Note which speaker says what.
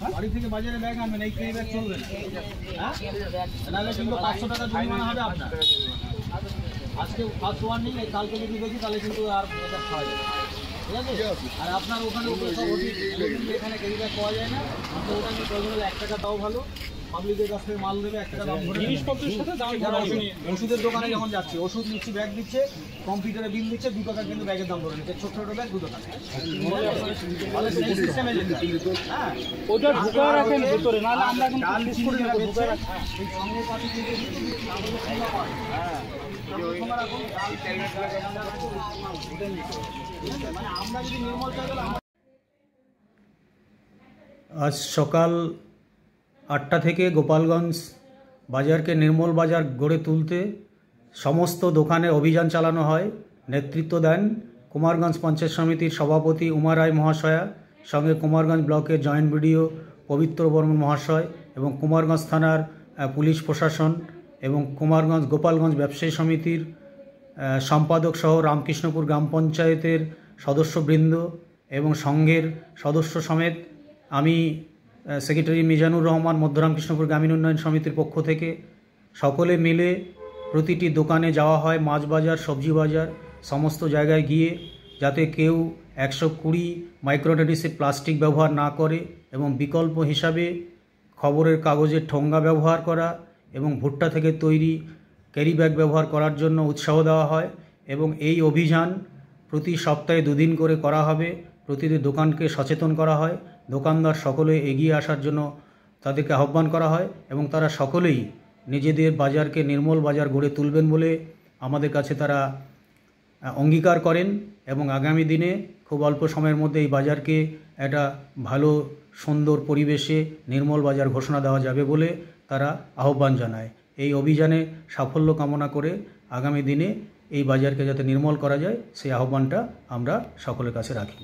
Speaker 1: বাড়ি থেকে বাজারে ব্যাগ আনবেন, এই ক্যারি ব্যাগ চলবে না, নাহলে কিন্তু 500 টাকা জরিমানা হবে আপনার। আজকে ফার্স্ট ওয়ার্নিং, এই কালকে যদি দেখি তাহলে কিন্তু আর এটা খাওয়া যাবে, ঠিক আছে? আর আপনার ওখানে এখানে ক্যারি ব্যাগ পাওয়া যায় না, আপনার ওটা আমি প্রয়োজন হলে 1 টাকা তাও ভালো, পাবলিকের কাছ থেকে মাল দেবে 1 টাকা দাম ধরে। জিনিসপত্রের সাথে দাম ধরে, ওষুধের দোকানে যখন যাচ্ছি ওষুধ নিচ্ছি, ব্যাগ দিচ্ছে, কম্পিউটারে বিল দিচ্ছে, 2 টাকা কিন্তু ব্যাগের দাম ধরে নিচ্ছে, ছোট ছোট ব্যাগ 2 টাকা। হ্যাঁ, ওটা ঢুকায় রাখেন ভিতরে, নাহলে আমরা এই সঙ্গে পাশে কিন্তু আমরা যদি নির্মল চাই।
Speaker 2: আজ সকাল 8টা থেকে গোপালগঞ্জ বাজারকে নির্মল বাজার গড়ে তুলতে সমস্ত দোকানে অভিযান চালানো হয়। নেতৃত্ব দেন কুমারগঞ্জ পঞ্চায়েত সমিতির সভাপতি উমা রায় মহাশয়া, সঙ্গে কুমারগঞ্জ ব্লকের জয়েন্ট বিডিও পবিত্র বর্মন মহাশয় এবং কুমারগঞ্জ থানার পুলিশ প্রশাসন এবং কুমারগঞ্জ গোপালগঞ্জ ব্যবসায়ী সমিতির সম্পাদক সহ রামকৃষ্ণপুর গ্রাম পঞ্চায়েতের সদস্যবৃন্দ এবং সংঘের সদস্য সমেত আমি সেক্রেটারি মিজানুর রহমান মধ্যরামকৃষ্ণপুর গ্রামীণ উন্নয়ন সমিতির পক্ষ থেকে সকলে মিলে প্রতিটি দোকানে যাওয়া হয়, মাছ বাজার, সবজি বাজার, সমস্ত জায়গায় গিয়ে যাতে কেউ 120 মাইক্রোডেনিসের প্লাস্টিক ব্যবহার না করে এবং বিকল্প হিসাবে খবরের কাগজের ঠোঙ্গা ব্যবহার করা এবং ভুট্টা থেকে তৈরি ক্যারি ব্যাগ ব্যবহার করার জন্য উৎসাহ দেওয়া হয়। এবং এই অভিযান প্রতি সপ্তাহে 2 দিন করে করা হবে। প্রতিটি দোকানকে সচেতন করা হয়, দোকানদার সকলে এগিয়ে আসার জন্য তাদেরকে আহ্বান করা হয় এবং তারা সকলেই নিজেদের বাজারকে নির্মল বাজার গড়ে তুলবেন বলে আমাদের কাছে তারা অঙ্গীকার করেন এবং আগামী দিনে খুব অল্প সময়ের মধ্যে এই বাজারকে একটা ভালো সুন্দর পরিবেশে নির্মল বাজার ঘোষণা দেওয়া যাবে বলে তারা আহ্বান জানায়। এই অভিযানে সাফল্য কামনা করে আগামী দিনে এই বাজারকে যাতে নির্মল করা যায় সেই আহ্বানটা আমরা সকলের কাছে রাখি।